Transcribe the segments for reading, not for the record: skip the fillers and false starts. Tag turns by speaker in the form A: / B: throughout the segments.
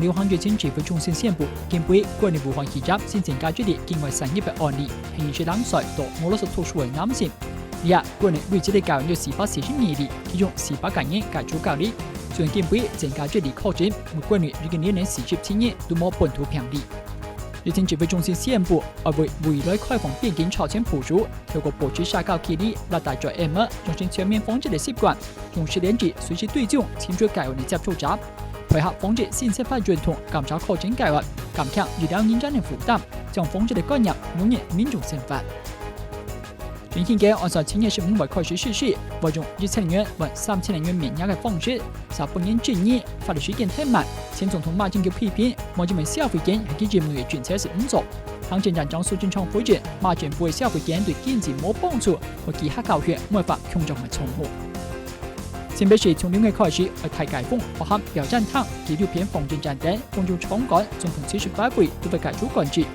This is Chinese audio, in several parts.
A: 流行疫情指挥中心宣布，近期国内武汉市场新增加出的境外300案例，係22歲到50多歲嘅男性。而家國內累計的感染有442例，其中400感染解除隔離。雖然近期增加出的確診，國內已經連年47日都冇本土病例。疫情指揮中心宣布，為未來開放邊境超前部署，透過保持社交距離來大家 M 重新全面防治的習慣，同時連接隨時對象簽注計劃的接觸者，配合防治新設法傳統監察確診計劃，減輕醫療認證的負擔，將防治的概念融入民眾生活。全新嘅按照7月15日開始實施，為用2000元或3000元免押嘅方式，受本人質疑法律時間太慢。前總統馬英九批評，目前嘅消費券係基於內政策是唔足。行政長張蘇貞昌否認馬政府嘅消費券對經濟冇幫助，和其他教學沒法強壯嘅重複。新北市從6月開始，太解封、包含表站堂、紀錄片放映站等公眾場館，總共78位都被解除管制。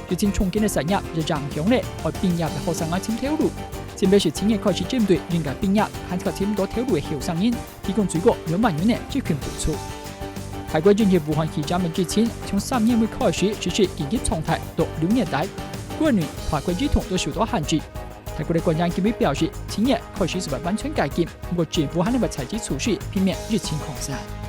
A: 疫情重建的實業日漸強烈，而畢業嘅學生愛情透露，新北市7月開始針對應屆畢業限期簽多透露嘅後生人，提供最高2萬元嘅職權補助。泰國進入武漢市場之前，從3月開始實施緊急狀態到6月底，國內跨國交通都受到限制。泰國的官員今日表示，7月開始是為完全解禁，不過政府還能為採取措施避免疫情擴散。